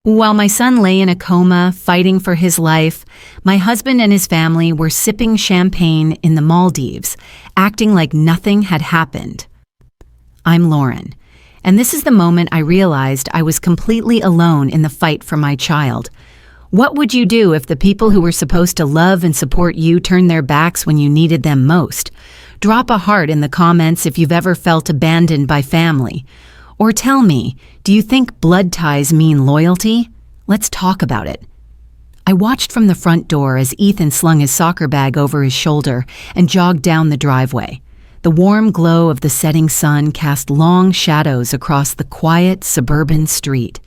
While my son lay in a coma, fighting for his life, my husband and his family were sipping champagne in the Maldives, acting like nothing had happened. I'm Lauren, and this is the moment I realized I was completely alone in the fight for my child. What would you do if the people who were supposed to love and support you turned their backs when you needed them most? Drop a heart in the comments if you've ever felt abandoned by family. Or tell me, do you think blood ties mean loyalty? Let's talk about it. I watched from the front door as Ethan slung his soccer bag over his shoulder and jogged down the driveway. The warm glow of the setting sun cast long shadows across the quiet suburban street.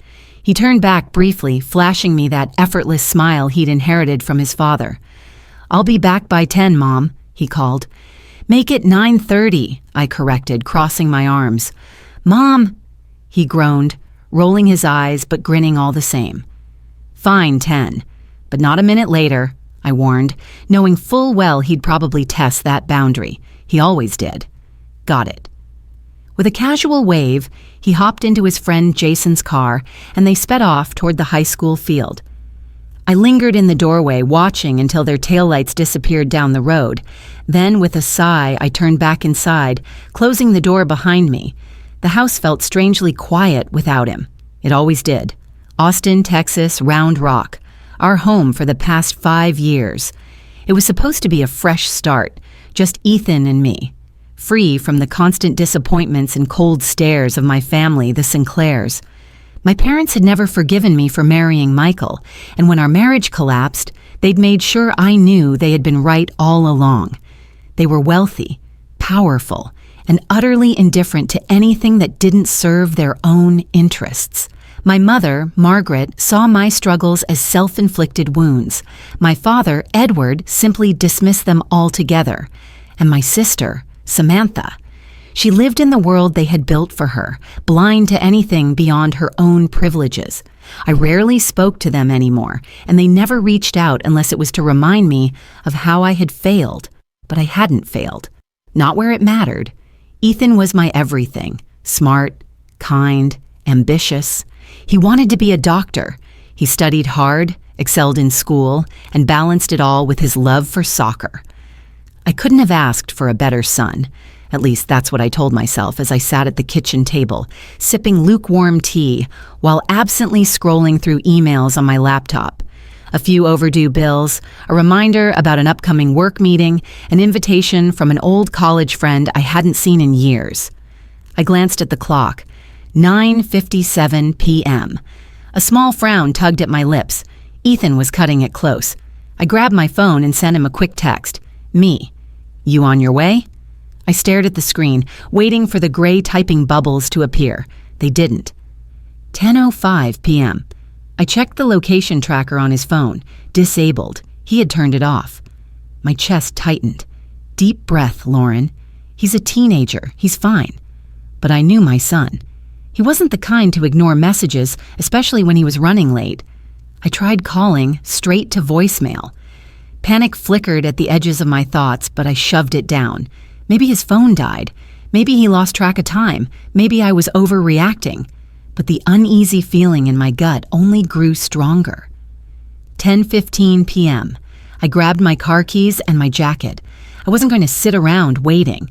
He turned back briefly, flashing me that effortless smile he'd inherited from his father. "I'll be back by 10, Mom," he called. "Make it 9:30, I corrected, crossing my arms. "Mom," he groaned, rolling his eyes but grinning all the same. "Fine, 10, but not a minute later," I warned, knowing full well he'd probably test that boundary. He always did. "Got it." With a casual wave, he hopped into his friend Jason's car, and they sped off toward the high school field. I lingered in the doorway, watching until their taillights disappeared down the road. Then, with a sigh, I turned back inside, closing the door behind me. The house felt strangely quiet without him. It always did. Austin, Texas, Round Rock. Our home for the past 5 years. It was supposed to be a fresh start, just Ethan and me. Free from the constant disappointments and cold stares of my family, the Sinclairs. My parents had never forgiven me for marrying Michael, and when our marriage collapsed, they'd made sure I knew they had been right all along. They were wealthy, powerful, and utterly indifferent to anything that didn't serve their own interests. My mother, Margaret, saw my struggles as self-inflicted wounds. My father, Edward, simply dismissed them altogether. And my sister, Samantha, she lived in the world they had built for her, blind to anything beyond her own privileges. I rarely spoke to them anymore, and they never reached out unless it was to remind me of how I had failed. But I hadn't failed. Not where it mattered. Ethan was my everything. Smart, kind, ambitious. He wanted to be a doctor. He studied hard, excelled in school, and balanced it all with his love for soccer. I couldn't have asked for a better son. At least that's what I told myself as I sat at the kitchen table, sipping lukewarm tea while absently scrolling through emails on my laptop. A few overdue bills, a reminder about an upcoming work meeting, an invitation from an old college friend I hadn't seen in years. I glanced at the clock. 9:57 p.m. A small frown tugged at my lips. Ethan was cutting it close. I grabbed my phone and sent him a quick text. "Me. You on your way?" I stared at the screen, waiting for the gray typing bubbles to appear. They didn't. 10:05 p.m. I checked the location tracker on his phone. Disabled. He had turned it off. My chest tightened. Deep breath, Lauren. He's a teenager. He's fine. But I knew my son. He wasn't the kind to ignore messages, especially when he was running late. I tried calling, straight to voicemail. Panic flickered at the edges of my thoughts, but I shoved it down. Maybe his phone died. Maybe he lost track of time. Maybe I was overreacting. But the uneasy feeling in my gut only grew stronger. 10:15 p.m. I grabbed my car keys and my jacket. I wasn't going to sit around waiting.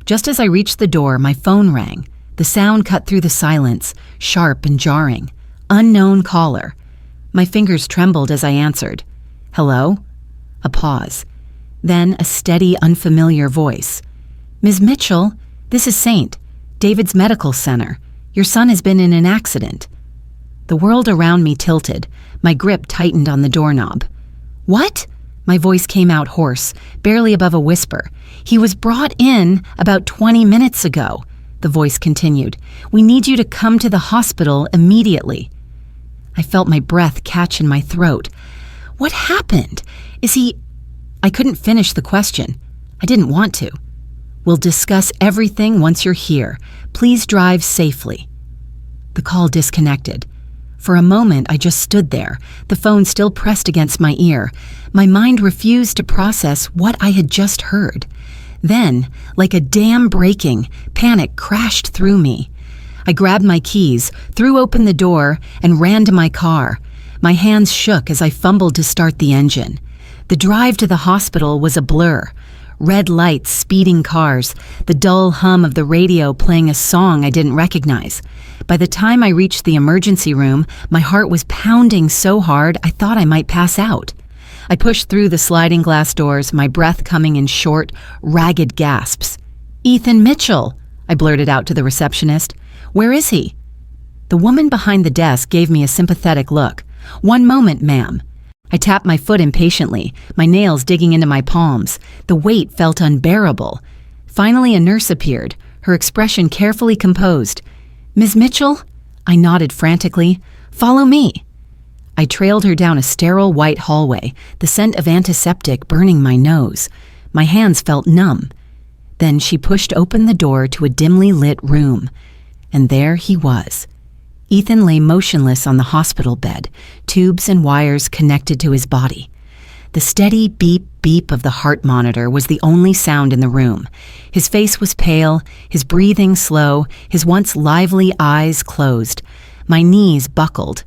Just as I reached the door, my phone rang. The sound cut through the silence, sharp and jarring. Unknown caller. My fingers trembled as I answered. "Hello?" A pause. Then a steady, unfamiliar voice. "Ms. Mitchell, this is St. David's Medical Center. Your son has been in an accident." The world around me tilted. My grip tightened on the doorknob. "What?" My voice came out hoarse, barely above a whisper. "He was brought in about 20 minutes ago." The voice continued. "We need you to come to the hospital immediately." I felt my breath catch in my throat. "What happened? Is he—" I couldn't finish the question. I didn't want to. "We'll discuss everything once you're here. Please drive safely." The call disconnected. For a moment, I just stood there, the phone still pressed against my ear. My mind refused to process what I had just heard. Then, like a dam breaking, panic crashed through me. I grabbed my keys, threw open the door, and ran to my car. My hands shook as I fumbled to start the engine. The drive to the hospital was a blur. Red lights, speeding cars, the dull hum of the radio playing a song I didn't recognize. By the time I reached the emergency room, my heart was pounding so hard I thought I might pass out. I pushed through the sliding glass doors, my breath coming in short, ragged gasps. "Ethan Mitchell," I blurted out to the receptionist. "Where is he?" The woman behind the desk gave me a sympathetic look. "One moment, ma'am." I tapped my foot impatiently, my nails digging into my palms. The weight felt unbearable. Finally, a nurse appeared, her expression carefully composed. "Ms. Mitchell?" I nodded frantically. "Follow me." I trailed her down a sterile white hallway, the scent of antiseptic burning my nose. My hands felt numb. Then she pushed open the door to a dimly lit room. And there he was. Ethan lay motionless on the hospital bed, tubes and wires connected to his body. The steady beep-beep of the heart monitor was the only sound in the room. His face was pale, his breathing slow, his once lively eyes closed. My knees buckled.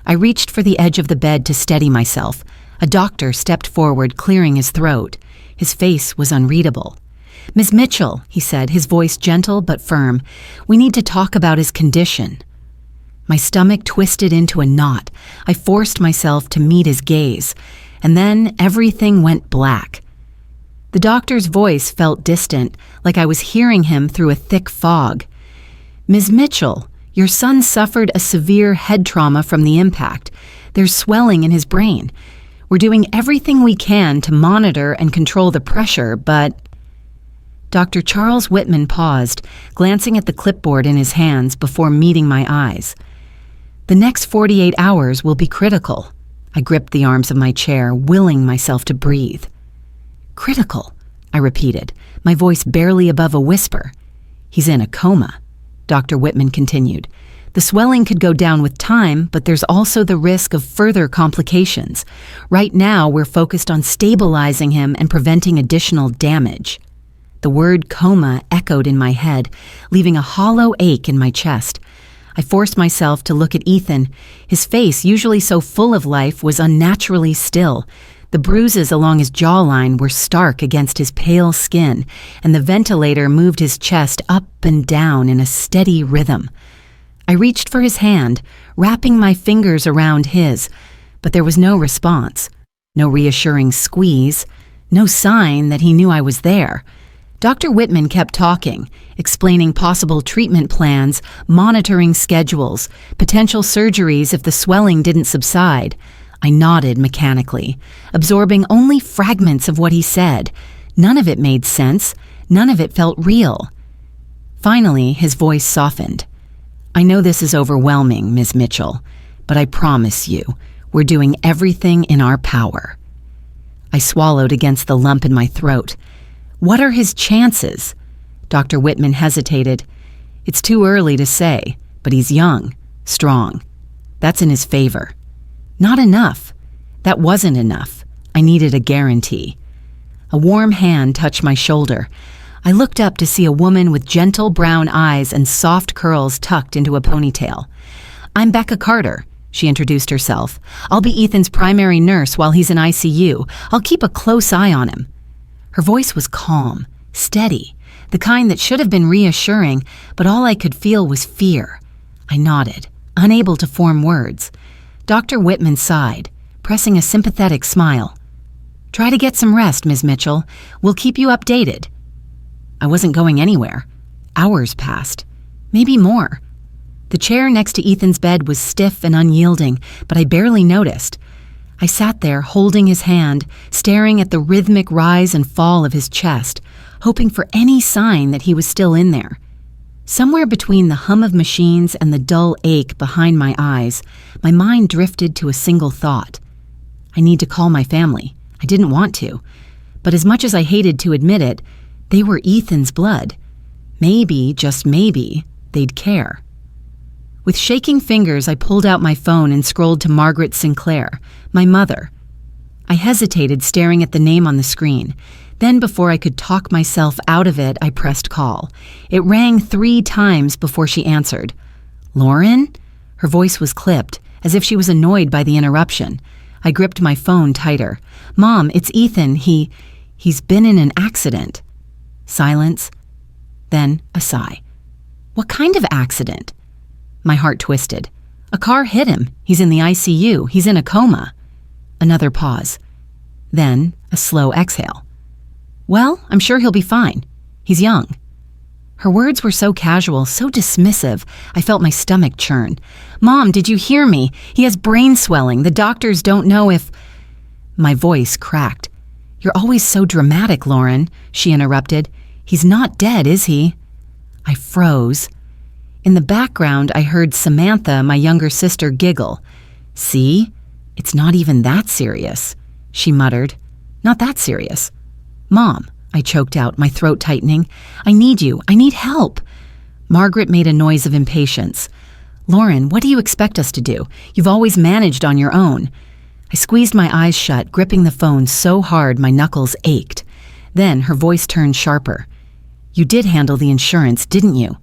I reached for the edge of the bed to steady myself. A doctor stepped forward, clearing his throat. His face was unreadable. "Ms. Mitchell," he said, his voice gentle but firm, "we need to talk about his condition." My stomach twisted into a knot. I forced myself to meet his gaze, and then everything went black. The doctor's voice felt distant, like I was hearing him through a thick fog. "Ms. Mitchell, your son suffered a severe head trauma from the impact. There's swelling in his brain. We're doing everything we can to monitor and control the pressure, but..." Dr. Charles Whitman paused, glancing at the clipboard in his hands before meeting my eyes. "The next 48 hours will be critical." I gripped the arms of my chair, willing myself to breathe. "Critical," I repeated, my voice barely above a whisper. "He's in a coma," Dr. Whitman continued. "The swelling could go down with time, but there's also the risk of further complications. Right now, we're focused on stabilizing him and preventing additional damage." The word coma echoed in my head, leaving a hollow ache in my chest. I forced myself to look at Ethan. His face, usually so full of life, was unnaturally still. The bruises along his jawline were stark against his pale skin, and the ventilator moved his chest up and down in a steady rhythm. I reached for his hand, wrapping my fingers around his, but there was no response. No reassuring squeeze, no sign that he knew I was there. Dr. Whitman kept talking, explaining possible treatment plans, monitoring schedules, potential surgeries if the swelling didn't subside. I nodded mechanically, absorbing only fragments of what he said. None of it made sense. None of it felt real. Finally, his voice softened. "I know this is overwhelming, Ms. Mitchell, but I promise you, we're doing everything in our power." I swallowed against the lump in my throat. "What are his chances?" Dr. Whitman hesitated. "It's too early to say, but he's young, strong. That's in his favor." Not enough. That wasn't enough. I needed a guarantee. A warm hand touched my shoulder. I looked up to see a woman with gentle brown eyes and soft curls tucked into a ponytail. "I'm Becca Carter," she introduced herself. "I'll be Ethan's primary nurse while he's in ICU. I'll keep a close eye on him." Her voice was calm, steady, the kind that should have been reassuring, but all I could feel was fear. I nodded, unable to form words. Dr. Whitman sighed, pressing a sympathetic smile. "Try to get some rest, Ms. Mitchell. We'll keep you updated." I wasn't going anywhere. Hours passed, maybe more. The chair next to Ethan's bed was stiff and unyielding, but I barely noticed. I sat there holding his hand, staring at the rhythmic rise and fall of his chest, hoping for any sign that he was still in there. Somewhere between the hum of machines and the dull ache behind my eyes, my mind drifted to a single thought. I need to call my family. I didn't want to. But as much as I hated to admit it, they were Ethan's blood. Maybe, just maybe, they'd care. With shaking fingers, I pulled out my phone and scrolled to Margaret Sinclair, my mother. I hesitated, staring at the name on the screen. Then, before I could talk myself out of it, I pressed call. It rang 3 times before she answered. Lauren? Her voice was clipped, as if she was annoyed by the interruption. I gripped my phone tighter. Mom, it's Ethan. He's been in an accident. Silence. Then a sigh. What kind of accident? My heart twisted. A car hit him. He's in the ICU. He's in a coma. Another pause. Then a slow exhale. Well, I'm sure he'll be fine. He's young. Her words were so casual, so dismissive, I felt my stomach churn. Mom, did you hear me? He has brain swelling. The doctors don't know if... My voice cracked. You're always so dramatic, Lauren, she interrupted. He's not dead, is he? I froze. In the background, I heard Samantha, my younger sister, giggle. See? It's not even that serious, she muttered. Not that serious. Mom, I choked out, my throat tightening. I need you. I need help. Margaret made a noise of impatience. Lauren, what do you expect us to do? You've always managed on your own. I squeezed my eyes shut, gripping the phone so hard my knuckles ached. Then her voice turned sharper. You did handle the insurance, didn't you?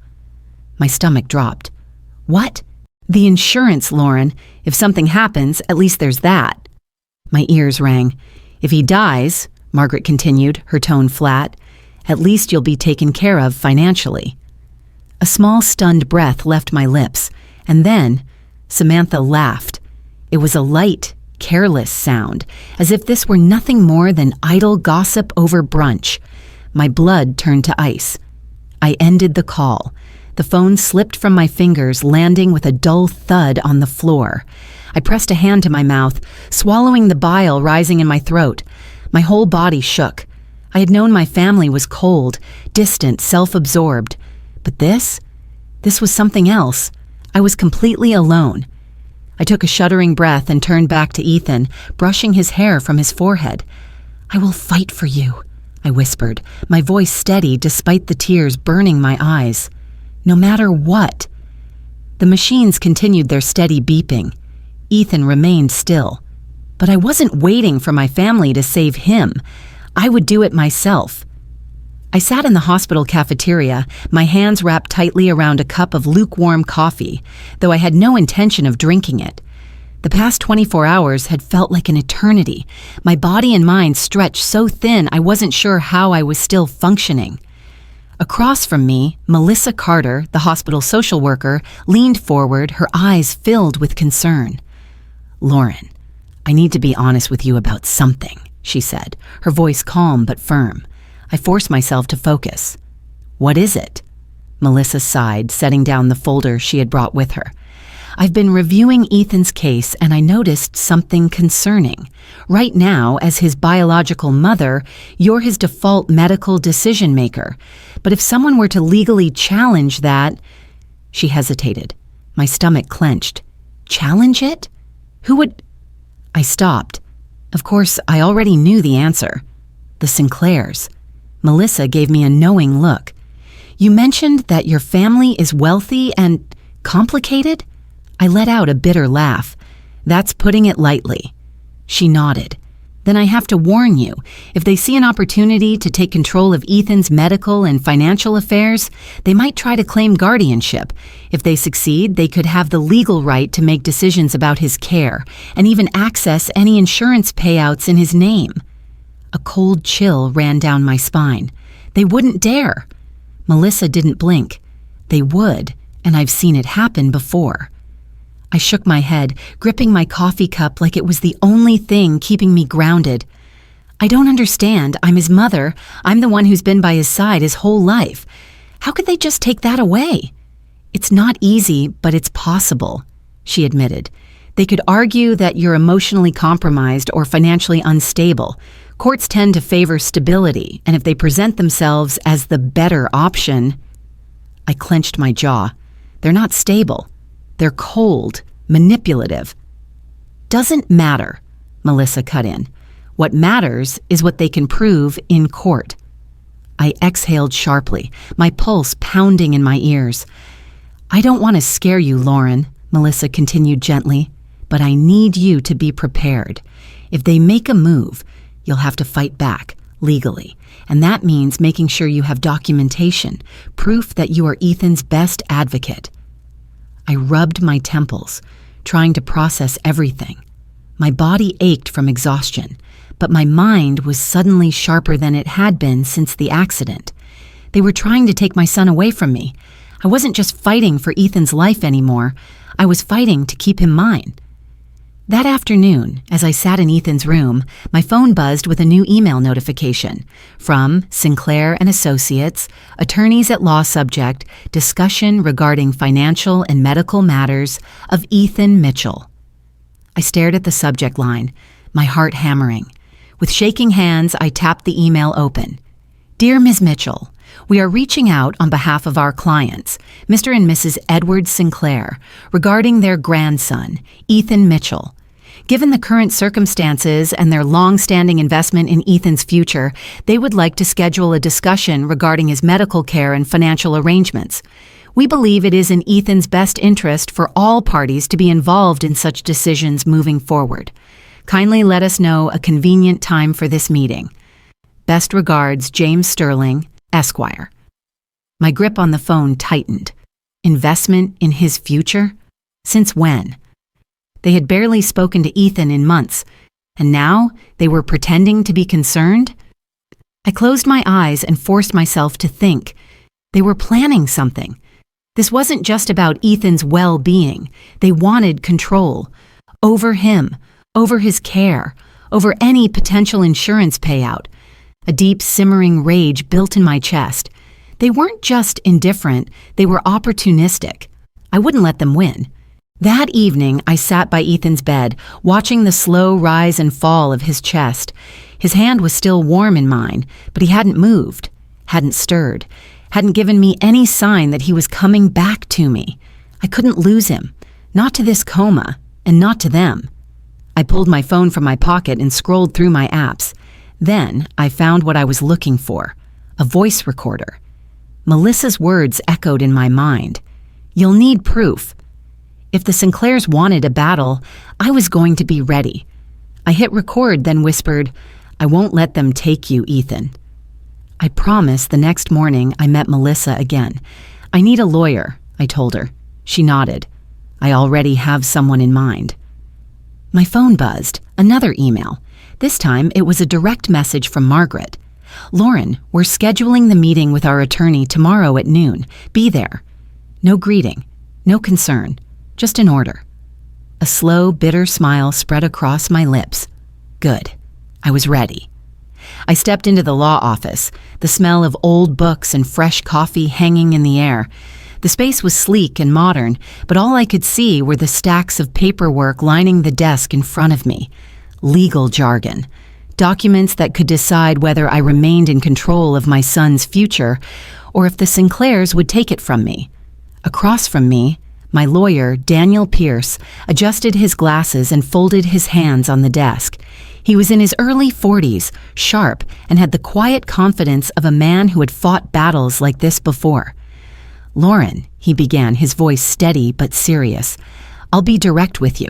My stomach dropped. What? The insurance, Lauren. If something happens, at least there's that. My ears rang. If he dies, Margaret continued, her tone flat, at least you'll be taken care of financially. A small stunned breath left my lips, and then Samantha laughed. It was a light, careless sound, as if this were nothing more than idle gossip over brunch. My blood turned to ice. I ended the call. The phone slipped from my fingers, landing with a dull thud on the floor. I pressed a hand to my mouth, swallowing the bile rising in my throat. My whole body shook. I had known my family was cold, distant, self-absorbed. But this was something else. I was completely alone. I took a shuddering breath and turned back to Ethan, brushing his hair from his forehead. I will fight for you, I whispered, my voice steady despite the tears burning my eyes. No matter what. The machines continued their steady beeping. Ethan remained still. But I wasn't waiting for my family to save him. I would do it myself. I sat in the hospital cafeteria, my hands wrapped tightly around a cup of lukewarm coffee, though I had no intention of drinking it. The past 24 hours had felt like an eternity. My body and mind stretched so thin I wasn't sure how I was still functioning. Across from me, Melissa Carter, the hospital social worker, leaned forward, her eyes filled with concern. Lauren, I need to be honest with you about something, she said, her voice calm but firm. I forced myself to focus. What is it? Melissa sighed, setting down the folder she had brought with her. I've been reviewing Ethan's case and I noticed something concerning. Right now, as his biological mother, you're his default medical decision maker. But if someone were to legally challenge that... She hesitated. My stomach clenched. Challenge it? Who would... I stopped. Of course, I already knew the answer. The Sinclairs. Melissa gave me a knowing look. You mentioned that your family is wealthy and complicated? I let out a bitter laugh. That's putting it lightly. She nodded. Then I have to warn you, if they see an opportunity to take control of Ethan's medical and financial affairs, they might try to claim guardianship. If they succeed, they could have the legal right to make decisions about his care and even access any insurance payouts in his name. A cold chill ran down my spine. They wouldn't dare. Melissa didn't blink. They would, and I've seen it happen before. I shook my head, gripping my coffee cup like it was the only thing keeping me grounded. I don't understand. I'm his mother. I'm the one who's been by his side his whole life. How could they just take that away? It's not easy, but it's possible, she admitted. They could argue that you're emotionally compromised or financially unstable. Courts tend to favor stability, and if they present themselves as the better option... I clenched my jaw. They're not stable. They're cold, manipulative. Doesn't matter, Melissa cut in. What matters is what they can prove in court. I exhaled sharply, my pulse pounding in my ears. I don't want to scare you, Lauren, Melissa continued gently, but I need you to be prepared. If they make a move, you'll have to fight back, legally. And that means making sure you have documentation, proof that you are Ethan's best advocate. I rubbed my temples, trying to process everything. My body ached from exhaustion, but my mind was suddenly sharper than it had been since the accident. They were trying to take my son away from me. I wasn't just fighting for Ethan's life anymore. I was fighting to keep him mine. That afternoon, as I sat in Ethan's room, my phone buzzed with a new email notification from Sinclair and Associates, attorneys at law subject, discussion regarding financial and medical matters of Ethan Mitchell. I stared at the subject line, my heart hammering. With shaking hands, I tapped the email open. Dear Ms. Mitchell, we are reaching out on behalf of our clients, Mr. and Mrs. Edward Sinclair, regarding their grandson, Ethan Mitchell. Given the current circumstances and their long-standing investment in Ethan's future, they would like to schedule a discussion regarding his medical care and financial arrangements. We believe it is in Ethan's best interest for all parties to be involved in such decisions moving forward. Kindly let us know a convenient time for this meeting. Best regards, James Sterling, Esquire. My grip on the phone tightened. Investment in his future? Since when? They had barely spoken to Ethan in months, and now they were pretending to be concerned? I closed my eyes and forced myself to think. They were planning something. This wasn't just about Ethan's well-being. They wanted control. Over him, over his care, over any potential insurance payout. A deep simmering rage built in my chest. They weren't just indifferent, they were opportunistic. I wouldn't let them win. That evening, I sat by Ethan's bed, watching the slow rise and fall of his chest. His hand was still warm in mine, but he hadn't moved, hadn't stirred, hadn't given me any sign that he was coming back to me. I couldn't lose him, not to this coma, and not to them. I pulled my phone from my pocket and scrolled through my apps. Then I found what I was looking for, a voice recorder. Melissa's words echoed in my mind. You'll need proof. If the Sinclairs wanted a battle, I was going to be ready. I hit record, then whispered, I won't let them take you, Ethan. I promised the next morning I met Melissa again. I need a lawyer, I told her. She nodded. I already have someone in mind. My phone buzzed, another email. This time it was a direct message from Margaret. Lauren, we're scheduling the meeting with our attorney tomorrow at noon. Be there. No greeting, no concern. Just an order. A slow, bitter smile spread across my lips. Good. I was ready. I stepped into the law office, the smell of old books and fresh coffee hanging in the air. The space was sleek and modern, but all I could see were the stacks of paperwork lining the desk in front of me. Legal jargon. Documents that could decide whether I remained in control of my son's future or if the Sinclairs would take it from me. Across from me, my lawyer, Daniel Pierce, adjusted his glasses and folded his hands on the desk. He was in his early 40s, sharp, and had the quiet confidence of a man who had fought battles like this before. Lauren, he began, his voice steady but serious, I'll be direct with you.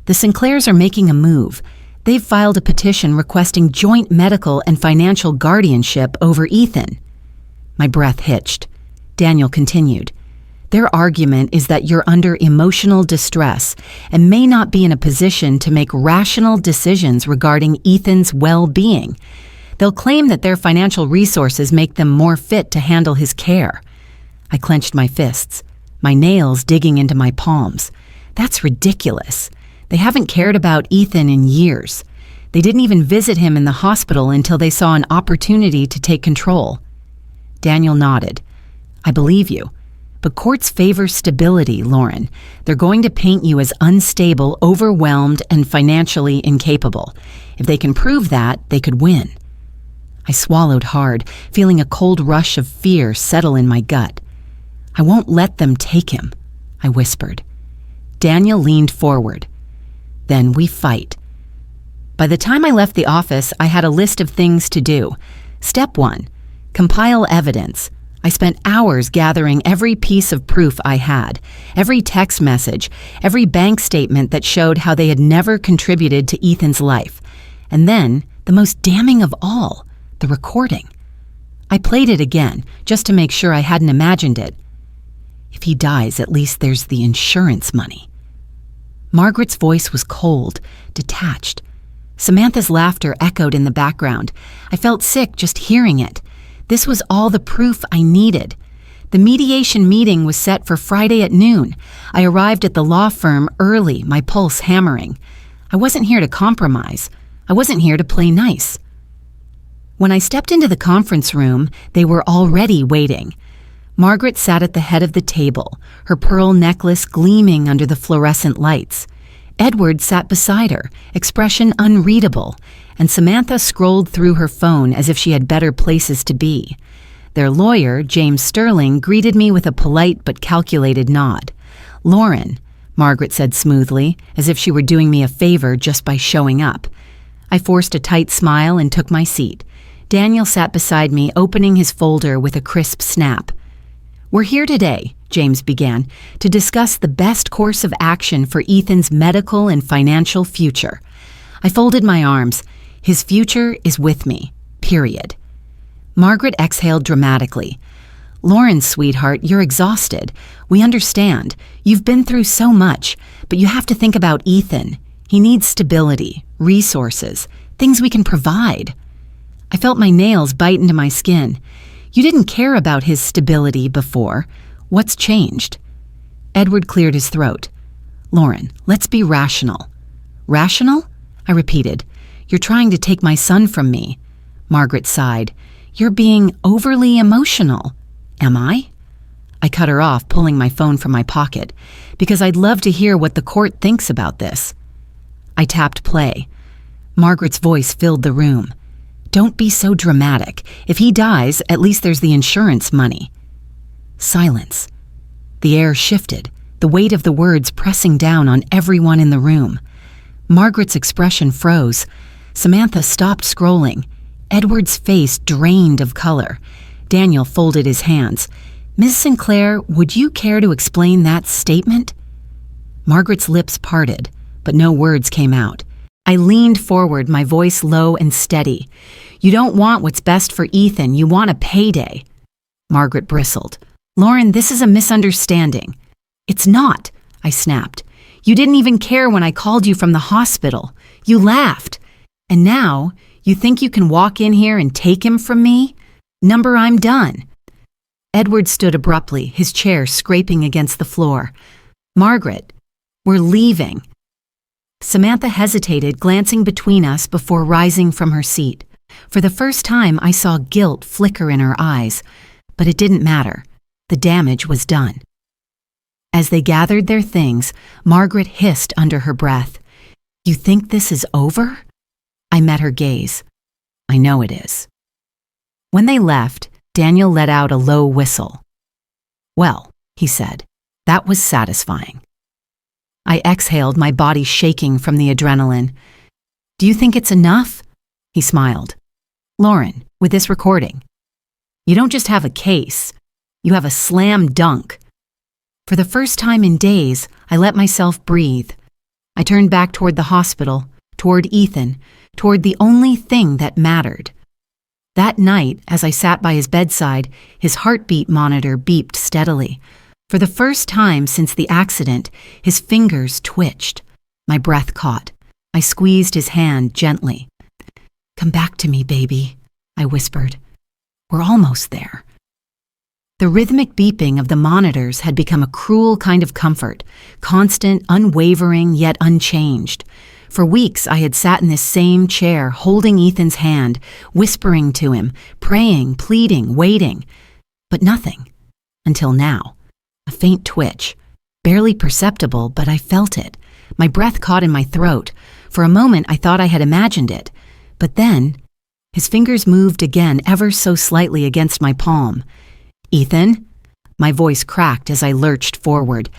The Sinclairs are making a move. They've filed a petition requesting joint medical and financial guardianship over Ethan. My breath hitched. Daniel continued. Their argument is that you're under emotional distress and may not be in a position to make rational decisions regarding Ethan's well-being. They'll claim that their financial resources make them more fit to handle his care. I clenched my fists, my nails digging into my palms. That's ridiculous. They haven't cared about Ethan in years. They didn't even visit him in the hospital until they saw an opportunity to take control. Daniel nodded. I believe you. But courts favor stability, Lauren. They're going to paint you as unstable, overwhelmed, and financially incapable. If they can prove that, they could win. I swallowed hard, feeling a cold rush of fear settle in my gut. I won't let them take him, I whispered. Daniel leaned forward. Then we fight. By the time I left the office, I had a list of things to do. Step 1, compile evidence. I spent hours gathering every piece of proof I had, every text message, every bank statement that showed how they had never contributed to Ethan's life. And then, the most damning of all, the recording. I played it again, just to make sure I hadn't imagined it. If he dies, at least there's the insurance money. Margaret's voice was cold, detached. Samantha's laughter echoed in the background. I felt sick just hearing it. This was all the proof I needed. The mediation meeting was set for Friday at noon. I arrived at the law firm early, my pulse hammering. I wasn't here to compromise. I wasn't here to play nice. When I stepped into the conference room, they were already waiting. Margaret sat at the head of the table, her pearl necklace gleaming under the fluorescent lights. Edward sat beside her, expression unreadable, and Samantha scrolled through her phone as if she had better places to be. Their lawyer, James Sterling, greeted me with a polite but calculated nod. "Lauren," Margaret said smoothly, as if she were doing me a favor just by showing up. I forced a tight smile and took my seat. Daniel sat beside me, opening his folder with a crisp snap. "We're here today," James began, "to discuss the best course of action for Ethan's medical and financial future." I folded my arms. His future is with me. Period. Margaret exhaled dramatically. "Lauren, sweetheart, you're exhausted. We understand. You've been through so much, but you have to think about Ethan. He needs stability, resources, things we can provide." I felt my nails bite into my skin. "You didn't care about his stability before. What's changed?" Edward cleared his throat. "Lauren, let's be rational." "Rational?" I repeated. "You're trying to take my son from me." Margaret sighed. "You're being overly emotional." "Am I?" I cut her off, pulling my phone from my pocket, because I'd love to hear what the court thinks about this. I tapped play. Margaret's voice filled the room. "Don't be so dramatic. If he dies, at least there's the insurance money." Silence. The air shifted, the weight of the words pressing down on everyone in the room. Margaret's expression froze. Samantha stopped scrolling. Edward's face drained of color. Daniel folded his hands. "Ms. Sinclair, would you care to explain that statement?" Margaret's lips parted, but no words came out. I leaned forward, my voice low and steady. "You don't want what's best for Ethan. You want a payday." Margaret bristled. "Lauren, this is a misunderstanding." "It's not," I snapped. "You didn't even care when I called you from the hospital. You laughed. And now, you think you can walk in here and take him from me? Number, I'm done." Edward stood abruptly, his chair scraping against the floor. "Margaret, we're leaving." Samantha hesitated, glancing between us before rising from her seat. For the first time, I saw guilt flicker in her eyes, but it didn't matter. The damage was done. As they gathered their things, Margaret hissed under her breath, "You think this is over?" I met her gaze. "I know it is." When they left, Daniel let out a low whistle. "Well," he said, "that was satisfying." I exhaled, my body shaking from the adrenaline. "Do you think it's enough?" He smiled. "Lauren, with this recording, you don't just have a case, you have a slam dunk." For the first time in days, I let myself breathe. I turned back toward the hospital, toward Ethan, toward the only thing that mattered. That night, as I sat by his bedside, his heartbeat monitor beeped steadily. For the first time since the accident, his fingers twitched. My breath caught. I squeezed his hand gently. "Come back to me, baby," I whispered. "We're almost there." The rhythmic beeping of the monitors had become a cruel kind of comfort, constant, unwavering, yet unchanged. For weeks, I had sat in this same chair, holding Ethan's hand, whispering to him, praying, pleading, waiting. But nothing. Until now. A faint twitch. Barely perceptible, but I felt it. My breath caught in my throat. For a moment, I thought I had imagined it. But then, his fingers moved again ever so slightly against my palm. "Ethan?" My voice cracked as I lurched forward.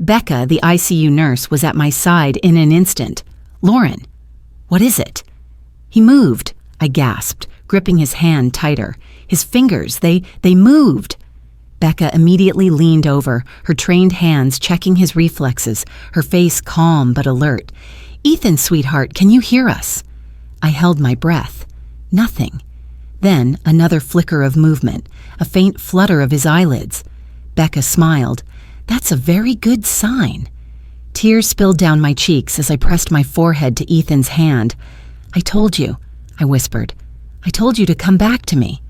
Becca, the ICU nurse, was at my side in an instant. "Lauren, what is it?" "He moved," I gasped, gripping his hand tighter. "His fingers, they moved." Becca immediately leaned over, her trained hands checking his reflexes, her face calm but alert. "Ethan, sweetheart, can you hear us?" I held my breath. Nothing. Then another flicker of movement, a faint flutter of his eyelids. Becca smiled. That's a very good sign. Tears spilled down my cheeks as I pressed my forehead to Ethan's hand. I told you, I whispered. I told you to come back to me.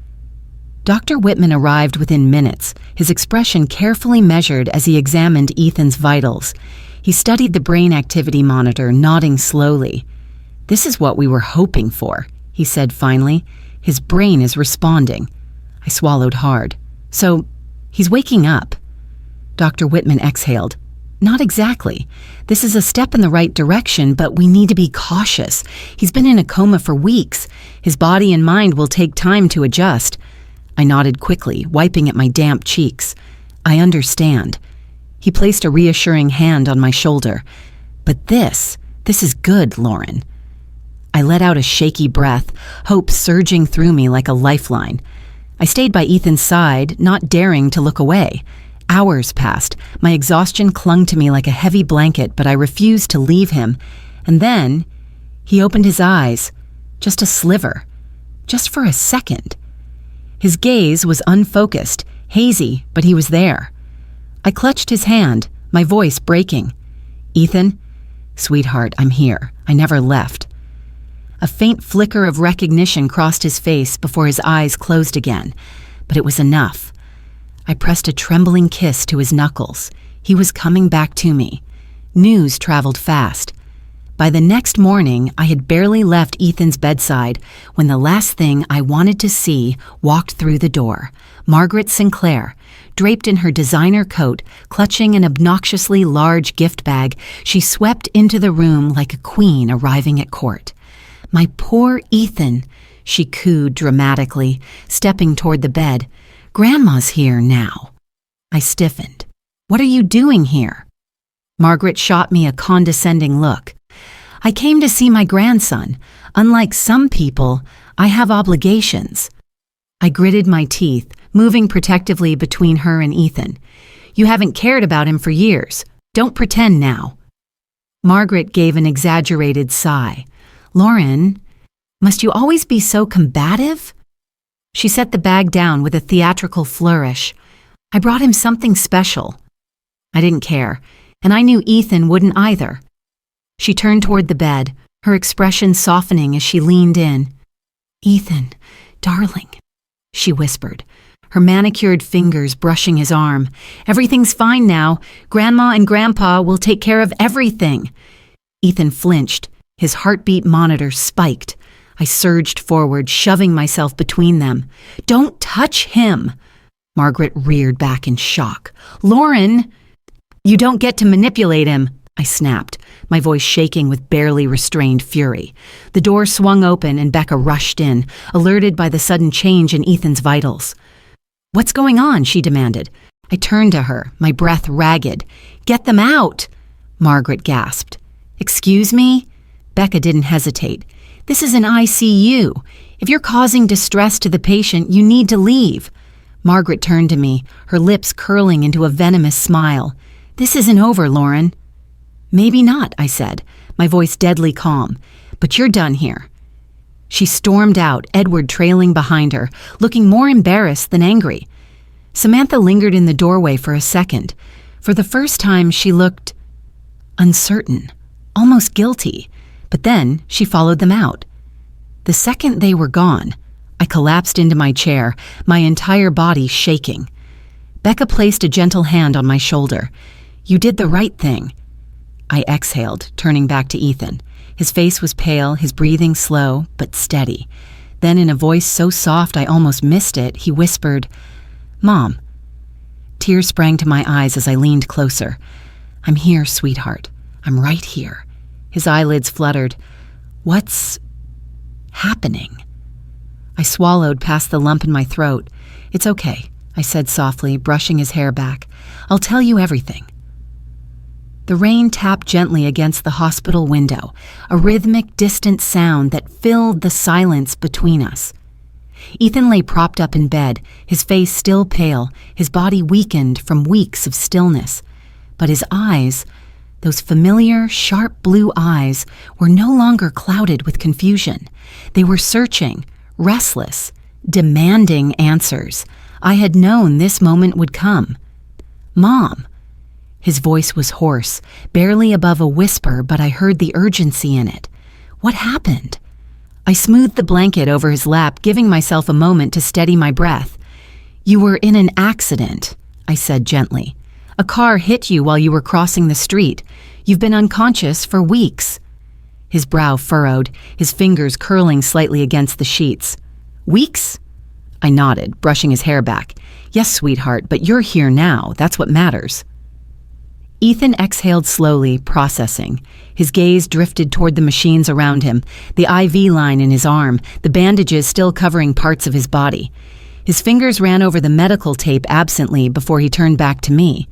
Dr. Whitman arrived within minutes, his expression carefully measured as he examined Ethan's vitals. He studied the brain activity monitor, nodding slowly. "This is what we were hoping for," he said finally. "His brain is responding." I swallowed hard. "So, he's waking up." Dr. Whitman exhaled. "Not exactly. This is a step in the right direction, but we need to be cautious. He's been in a coma for weeks. His body and mind will take time to adjust." I nodded quickly, wiping at my damp cheeks. "I understand." He placed a reassuring hand on my shoulder. "But this is good, Lauren." I let out a shaky breath, hope surging through me like a lifeline. I stayed by Ethan's side, not daring to look away. Hours passed. My exhaustion clung to me like a heavy blanket, but I refused to leave him. And then he opened his eyes. Just a sliver. Just for a second. His gaze was unfocused, hazy, but he was there. I clutched his hand, my voice breaking. "Ethan? Sweetheart, I'm here. I never left." A faint flicker of recognition crossed his face before his eyes closed again, but it was enough. I pressed a trembling kiss to his knuckles. He was coming back to me. News traveled fast. By the next morning, I had barely left Ethan's bedside when the last thing I wanted to see walked through the door. Margaret Sinclair, draped in her designer coat, clutching an obnoxiously large gift bag, she swept into the room like a queen arriving at court. "My poor Ethan," she cooed dramatically, stepping toward the bed. "Grandma's here now." I stiffened. "What are you doing here?" Margaret shot me a condescending look. "I came to see my grandson. Unlike some people, I have obligations." I gritted my teeth, moving protectively between her and Ethan. "You haven't cared about him for years. Don't pretend now." Margaret gave an exaggerated sigh. "Lauren, must you always be so combative?" She set the bag down with a theatrical flourish. "I brought him something special." I didn't care, and I knew Ethan wouldn't either. She turned toward the bed, her expression softening as she leaned in. "Ethan, darling," she whispered, her manicured fingers brushing his arm. "Everything's fine now. Grandma and Grandpa will take care of everything." Ethan flinched, his heartbeat monitor spiked. I surged forward, shoving myself between them. "Don't touch him!" Margaret reared back in shock. "Lauren!" "You don't get to manipulate him," I snapped, my voice shaking with barely restrained fury. The door swung open and Becca rushed in, alerted by the sudden change in Ethan's vitals. "What's going on?" she demanded. I turned to her, my breath ragged. "Get them out!" Margaret gasped. "Excuse me?" Becca didn't hesitate. "This is an ICU. If you're causing distress to the patient, you need to leave." Margaret turned to me, her lips curling into a venomous smile. "This isn't over, Lauren." "Maybe not," I said, my voice deadly calm. "But you're done here." She stormed out, Edward trailing behind her, looking more embarrassed than angry. Samantha lingered in the doorway for a second. For the first time, she looked uncertain, almost guilty. But then she followed them out. The second they were gone, I collapsed into my chair, my entire body shaking. Becca placed a gentle hand on my shoulder. "You did the right thing." I exhaled, turning back to Ethan. His face was pale, his breathing slow, but steady. Then in a voice so soft I almost missed it, he whispered, "Mom." Tears sprang to my eyes as I leaned closer. "I'm here, sweetheart. I'm right here." His eyelids fluttered. "What's happening?" I swallowed past the lump in my throat. "It's okay," I said softly, brushing his hair back. "I'll tell you everything." The rain tapped gently against the hospital window, a rhythmic, distant sound that filled the silence between us. Ethan lay propped up in bed, his face still pale, his body weakened from weeks of stillness. But his eyes, those familiar, sharp blue eyes, were no longer clouded with confusion. They were searching, restless, demanding answers. I had known this moment would come. "Mom." His voice was hoarse, barely above a whisper, but I heard the urgency in it. What happened? I smoothed the blanket over his lap, giving myself a moment to steady my breath. You were in an accident, I said gently. A car hit you while you were crossing the street. You've been unconscious for weeks. His brow furrowed, his fingers curling slightly against the sheets. Weeks? I nodded, brushing his hair back. Yes, sweetheart, but you're here now. That's what matters. Ethan exhaled slowly, processing. His gaze drifted toward the machines around him, the IV line in his arm, the bandages still covering parts of his body. His fingers ran over the medical tape absently before he turned back to me.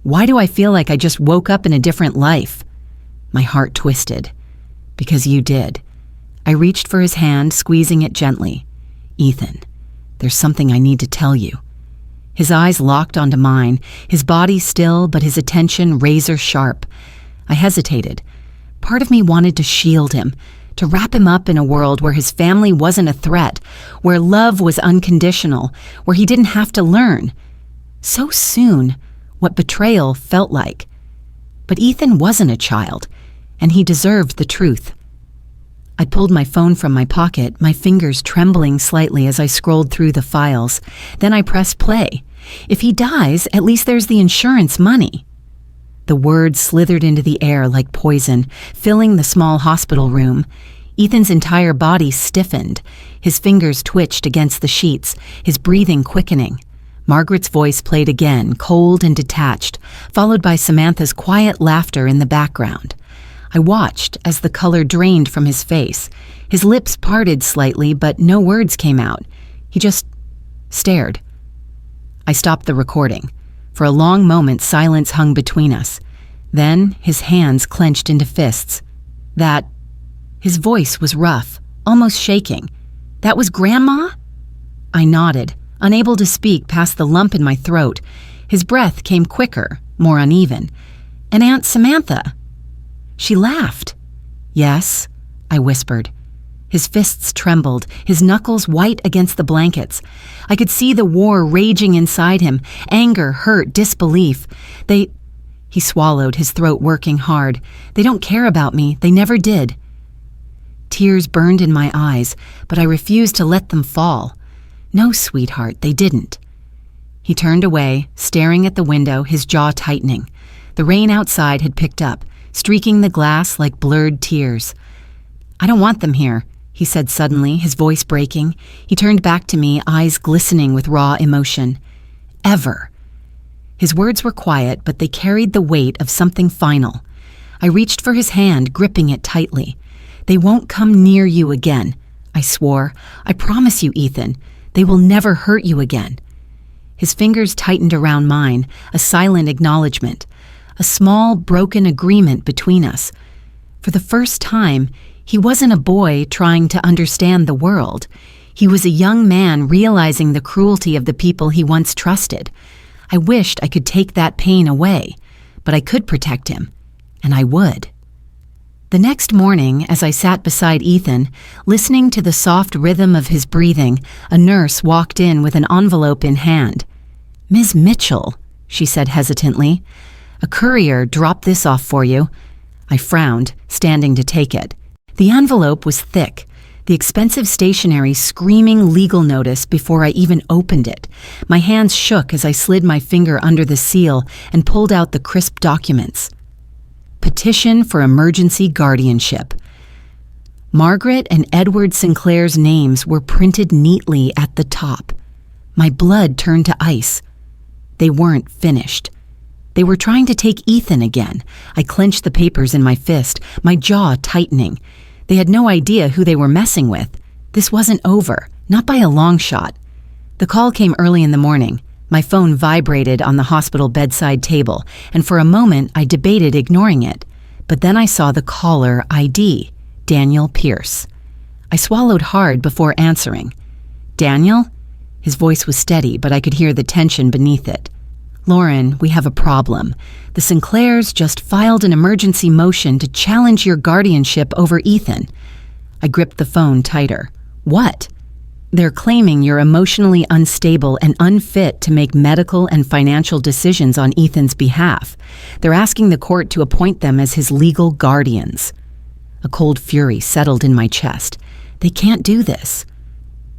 Why do I feel like I just woke up in a different life? My heart twisted. Because you did. I reached for his hand, squeezing it gently. Ethan, there's something I need to tell you. His eyes locked onto mine, his body still, but his attention razor sharp. I hesitated. Part of me wanted to shield him, to wrap him up in a world where his family wasn't a threat, where love was unconditional, where he didn't have to learn. So soon, what betrayal felt like. But Ethan wasn't a child, and he deserved the truth. I pulled my phone from my pocket, my fingers trembling slightly as I scrolled through the files. Then I pressed play. If he dies, at least there's the insurance money. The words slithered into the air like poison, filling the small hospital room. Ethan's entire body stiffened. His fingers twitched against the sheets, his breathing quickening. Margaret's voice played again, cold and detached, followed by Samantha's quiet laughter in the background. I watched as the color drained from his face. His lips parted slightly, but no words came out. He just stared. I stopped the recording. For a long moment, silence hung between us. Then his hands clenched into fists. His voice was rough, almost shaking. That was Grandma? I nodded, unable to speak past the lump in my throat. His breath came quicker, more uneven. And Aunt Samantha? She laughed. Yes, I whispered. His fists trembled, his knuckles white against the blankets. I could see the war raging inside him, anger, hurt, disbelief. He swallowed, his throat working hard. They don't care about me. They never did. Tears burned in my eyes, but I refused to let them fall. No, sweetheart, they didn't. He turned away, staring at the window, his jaw tightening. The rain outside had picked up, streaking the glass like blurred tears. I don't want them here, he said suddenly, his voice breaking. He turned back to me, eyes glistening with raw emotion. Ever. His words were quiet, but they carried the weight of something final. I reached for his hand, gripping it tightly. They won't come near you again, I swore. I promise you, Ethan. They will never hurt you again. His fingers tightened around mine, a silent acknowledgement. A small, broken agreement between us. For the first time, he wasn't a boy trying to understand the world. He was a young man realizing the cruelty of the people he once trusted. I wished I could take that pain away, but I could protect him, and I would. The next morning, as I sat beside Ethan, listening to the soft rhythm of his breathing, a nurse walked in with an envelope in hand. Ms. Mitchell, she said hesitantly. A courier dropped this off for you. I frowned, standing to take it. The envelope was thick, the expensive stationery screaming legal notice before I even opened it. My hands shook as I slid my finger under the seal and pulled out the crisp documents. Petition for emergency guardianship. Margaret and Edward Sinclair's names were printed neatly at the top. My blood turned to ice. They weren't finished. They were trying to take Ethan again. I clenched the papers in my fist, my jaw tightening. They had no idea who they were messing with. This wasn't over, not by a long shot. The call came early in the morning. My phone vibrated on the hospital bedside table, and for a moment I debated ignoring it. But then I saw the caller ID, Daniel Pierce. I swallowed hard before answering. Daniel? His voice was steady, but I could hear the tension beneath it. Lauren, we have a problem. The Sinclairs just filed an emergency motion to challenge your guardianship over Ethan. I gripped the phone tighter. What? They're claiming you're emotionally unstable and unfit to make medical and financial decisions on Ethan's behalf. They're asking the court to appoint them as his legal guardians. A cold fury settled in my chest. They can't do this.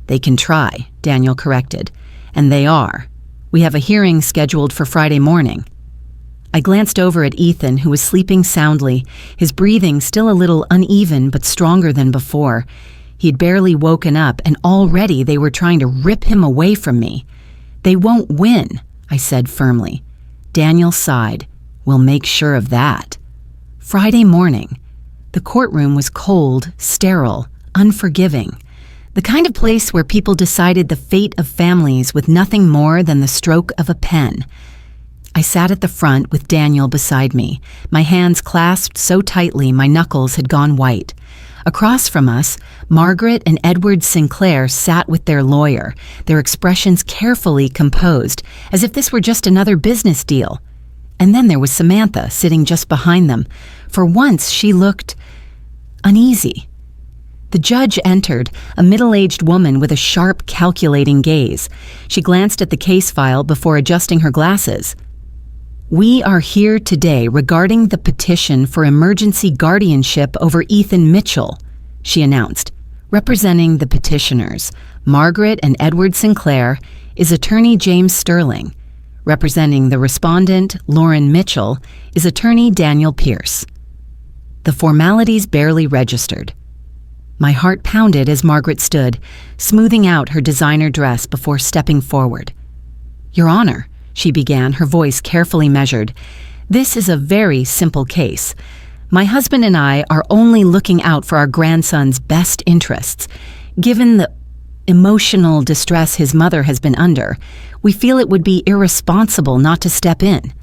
They can try, Daniel corrected. And they are. We have a hearing scheduled for Friday morning. I glanced over at Ethan, who was sleeping soundly, his breathing still a little uneven but stronger than before. He'd barely woken up, and already they were trying to rip him away from me. They won't win, I said firmly. Daniel sighed. We'll make sure of that. Friday morning. The courtroom was cold, sterile, unforgiving. The kind of place where people decided the fate of families with nothing more than the stroke of a pen. I sat at the front with Daniel beside me, my hands clasped so tightly my knuckles had gone white. Across from us, Margaret and Edward Sinclair sat with their lawyer, their expressions carefully composed, as if this were just another business deal. And then there was Samantha sitting just behind them. For once, she looked uneasy. The judge entered, a middle-aged woman with a sharp, calculating gaze. She glanced at the case file before adjusting her glasses. We are here today regarding the petition for emergency guardianship over Ethan Mitchell, she announced. Representing the petitioners, Margaret and Edward Sinclair, is attorney James Sterling. Representing the respondent, Lauren Mitchell, is attorney Daniel Pierce. The formalities barely registered. My heart pounded as Margaret stood, smoothing out her designer dress before stepping forward. Your Honor, she began, her voice carefully measured. This is a very simple case. My husband and I are only looking out for our grandson's best interests. Given the emotional distress his mother has been under, we feel it would be irresponsible not to step in.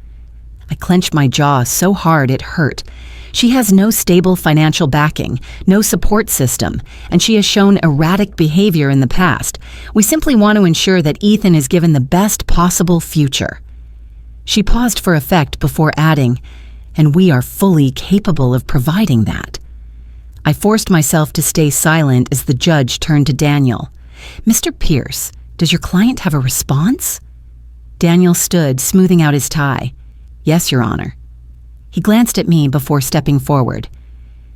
I clenched my jaw so hard it hurt. She has no stable financial backing, no support system, and she has shown erratic behavior in the past. We simply want to ensure that Ethan is given the best possible future. She paused for effect before adding, and we are fully capable of providing that. I forced myself to stay silent as the judge turned to Daniel. Mr. Pierce, does your client have a response? Daniel stood, smoothing out his tie. Yes, Your Honor. He glanced at me before stepping forward.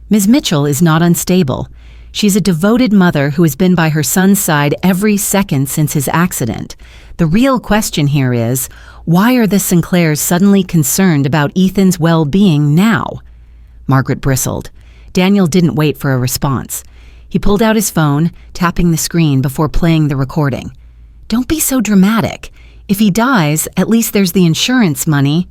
Ms. Mitchell is not unstable. She's a devoted mother who has been by her son's side every second since his accident. The real question here is, why are the Sinclairs suddenly concerned about Ethan's well-being now? Margaret bristled. Daniel didn't wait for a response. He pulled out his phone, tapping the screen before playing the recording. Don't be so dramatic. If he dies, at least there's the insurance money.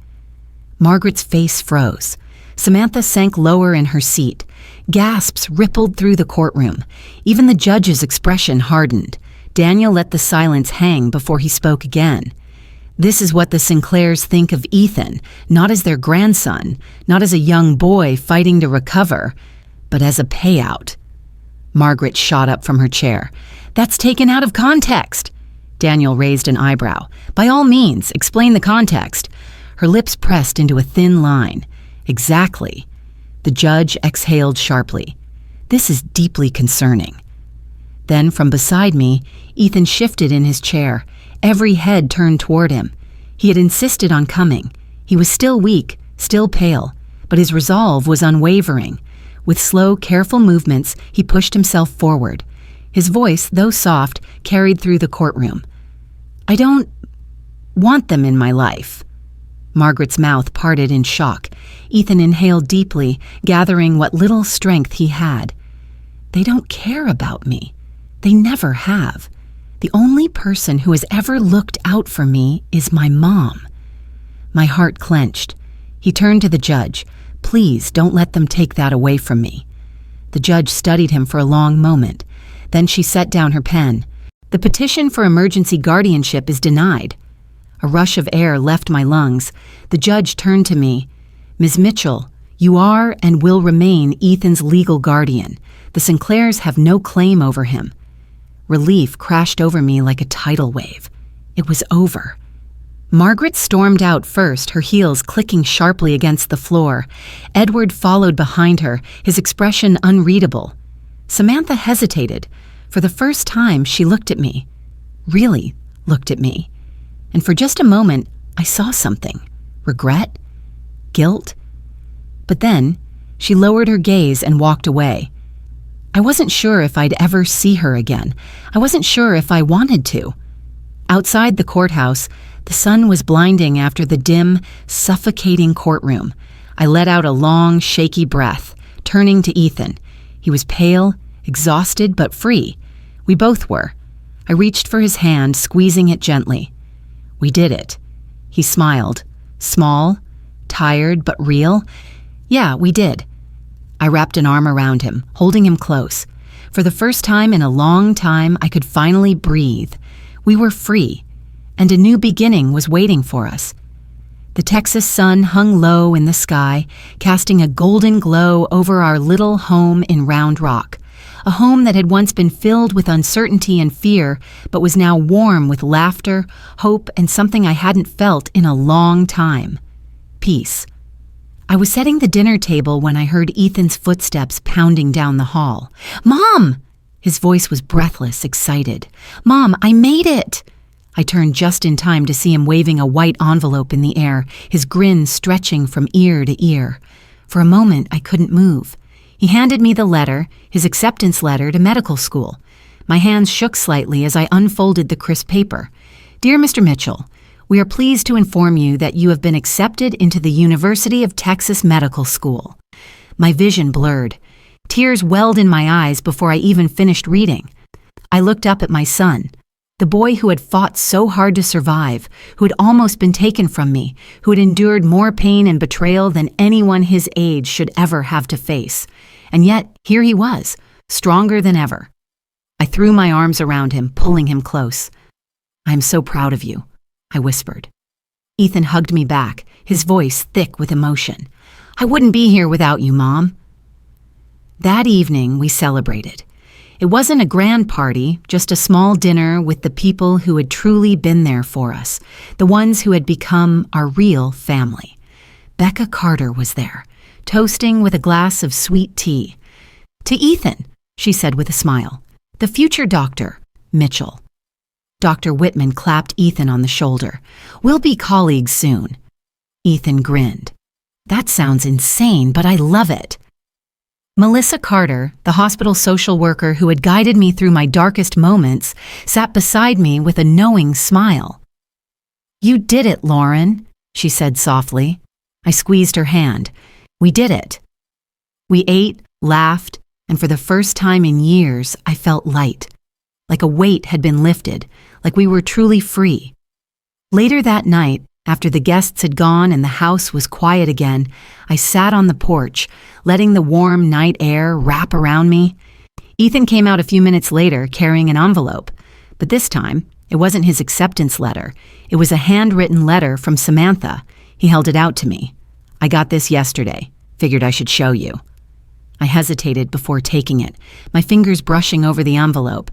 Margaret's face froze. Samantha sank lower in her seat. Gasps rippled through the courtroom. Even the judge's expression hardened. Daniel let the silence hang before he spoke again. This is what the Sinclairs think of Ethan, not as their grandson, not as a young boy fighting to recover, but as a payout. Margaret shot up from her chair. That's taken out of context. Daniel raised an eyebrow. By all means, explain the context. Her lips pressed into a thin line. Exactly. The judge exhaled sharply. This is deeply concerning. Then, from beside me, Ethan shifted in his chair, every head turned toward him. He had insisted on coming. He was still weak, still pale, but his resolve was unwavering. With slow, careful movements, he pushed himself forward. His voice, though soft, carried through the courtroom. I don't want them in my life. Margaret's mouth parted in shock. Ethan inhaled deeply, gathering what little strength he had. They don't care about me. They never have. The only person who has ever looked out for me is my mom. My heart clenched. He turned to the judge. Please don't let them take that away from me. The judge studied him for a long moment. Then she set down her pen. The petition for emergency guardianship is denied. A rush of air left my lungs. The judge turned to me. Ms. Mitchell, you are and will remain Ethan's legal guardian. The Sinclairs have no claim over him. Relief crashed over me like a tidal wave. It was over. Margaret stormed out first, her heels clicking sharply against the floor. Edward followed behind her, his expression unreadable. Samantha hesitated. For the first time, she looked at me. Really looked at me. And for just a moment, I saw something. Regret? Guilt? But then, she lowered her gaze and walked away. I wasn't sure if I'd ever see her again. I wasn't sure if I wanted to. Outside the courthouse, the sun was blinding after the dim, suffocating courtroom. I let out a long, shaky breath, turning to Ethan. He was pale, exhausted, but free. We both were. I reached for his hand, squeezing it gently. We did it. He smiled. Small, tired, but real. Yeah, we did. I wrapped an arm around him, holding him close. For the first time in a long time, I could finally breathe. We were free, and a new beginning was waiting for us. The Texas sun hung low in the sky, casting a golden glow over our little home in Round Rock, a home that had once been filled with uncertainty and fear, but was now warm with laughter, hope, and something I hadn't felt in a long time: peace. I was setting the dinner table when I heard Ethan's footsteps pounding down the hall. "Mom!" His voice was breathless, excited. "Mom, I made it!" I turned just in time to see him waving a white envelope in the air, his grin stretching from ear to ear. For a moment, I couldn't move. He handed me the letter, his acceptance letter to medical school. My hands shook slightly as I unfolded the crisp paper. "Dear Mr. Mitchell, we are pleased to inform you that you have been accepted into the University of Texas Medical School." My vision blurred. Tears welled in my eyes before I even finished reading. I looked up at my son, the boy who had fought so hard to survive, who had almost been taken from me, who had endured more pain and betrayal than anyone his age should ever have to face. And yet, here he was, stronger than ever. I threw my arms around him, pulling him close. "I am so proud of you," I whispered. Ethan hugged me back, his voice thick with emotion. "I wouldn't be here without you, Mom." That evening, we celebrated. It wasn't a grand party, just a small dinner with the people who had truly been there for us, the ones who had become our real family. Becca Carter was there, toasting with a glass of sweet tea. "To Ethan," she said with a smile. "The future doctor, Mitchell." Dr. Whitman clapped Ethan on the shoulder. "We'll be colleagues soon." Ethan grinned. "That sounds insane, but I love it." Melissa Carter, the hospital social worker who had guided me through my darkest moments, sat beside me with a knowing smile. "You did it, Lauren," she said softly. I squeezed her hand. We did it. We ate, laughed, and for the first time in years, I felt light. Like a weight had been lifted, like we were truly free. Later that night, after the guests had gone and the house was quiet again, I sat on the porch, letting the warm night air wrap around me. Ethan came out a few minutes later carrying an envelope, but this time, it wasn't his acceptance letter. It was a handwritten letter from Samantha. He held it out to me. "I got this yesterday. Figured I should show you." I hesitated before taking it, my fingers brushing over the envelope.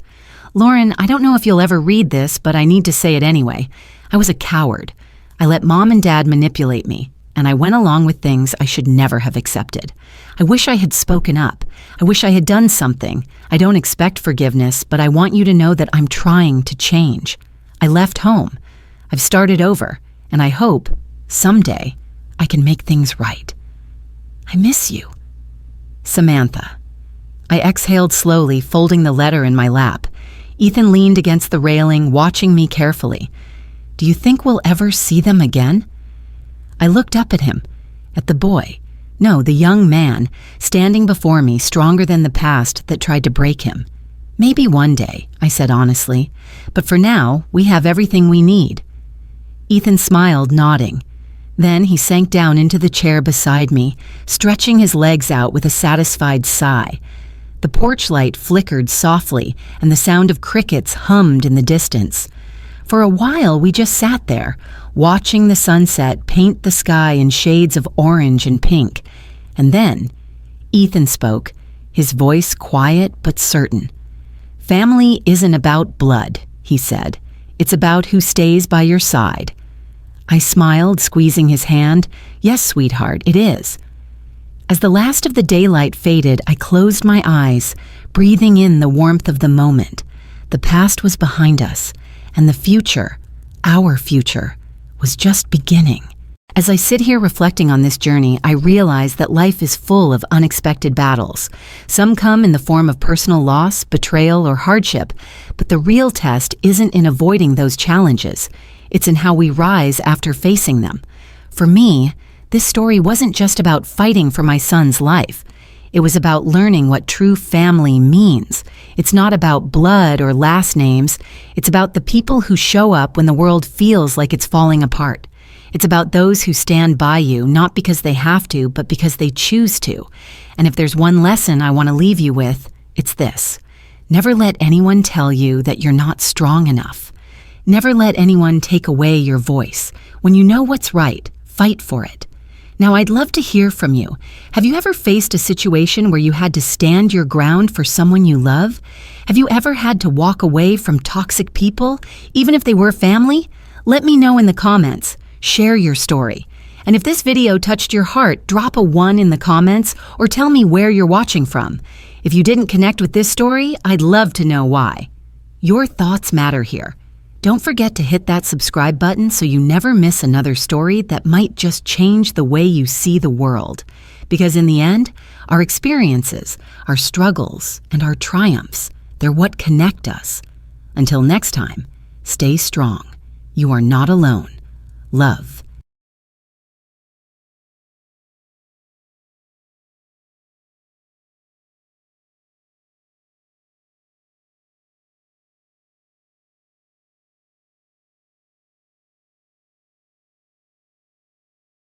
"Lauren, I don't know if you'll ever read this, but I need to say it anyway. I was a coward. I let Mom and Dad manipulate me, and I went along with things I should never have accepted. I wish I had spoken up. I wish I had done something. I don't expect forgiveness, but I want you to know that I'm trying to change. I left home. I've started over, and I hope, someday, I can make things right. I miss you. Samantha." I exhaled slowly, folding the letter in my lap. Ethan leaned against the railing, watching me carefully. "Do you think we'll ever see them again?" I looked up at him, at the boy, no, the young man, standing before me, stronger than the past that tried to break him. "Maybe one day," I said honestly, "but for now, we have everything we need." Ethan smiled, nodding. Then he sank down into the chair beside me, stretching his legs out with a satisfied sigh. The porch light flickered softly, and the sound of crickets hummed in the distance. For a while, we just sat there, watching the sunset paint the sky in shades of orange and pink. And then, Ethan spoke, his voice quiet but certain. "Family isn't about blood," he said. "It's about who stays by your side." I smiled, squeezing his hand. "Yes, sweetheart, it is." As the last of the daylight faded, I closed my eyes, breathing in the warmth of the moment. The past was behind us, and the future, our future, was just beginning. As I sit here reflecting on this journey, I realize that life is full of unexpected battles. Some come in the form of personal loss, betrayal, or hardship, but the real test isn't in avoiding those challenges. It's in how we rise after facing them. For me, this story wasn't just about fighting for my son's life. It was about learning what true family means. It's not about blood or last names. It's about the people who show up when the world feels like it's falling apart. It's about those who stand by you, not because they have to, but because they choose to. And if there's one lesson I want to leave you with, it's this. Never let anyone tell you that you're not strong enough. Never let anyone take away your voice. When you know what's right, fight for it. Now, I'd love to hear from you. Have you ever faced a situation where you had to stand your ground for someone you love? Have you ever had to walk away from toxic people, even if they were family? Let me know in the comments. Share your story. And if this video touched your heart, drop a 1 in the comments or tell me where you're watching from. If you didn't connect with this story, I'd love to know why. Your thoughts matter here. Don't forget to hit that subscribe button so you never miss another story that might just change the way you see the world. Because in the end, our experiences, our struggles, and our triumphs, they're what connect us. Until next time, stay strong. You are not alone. Love.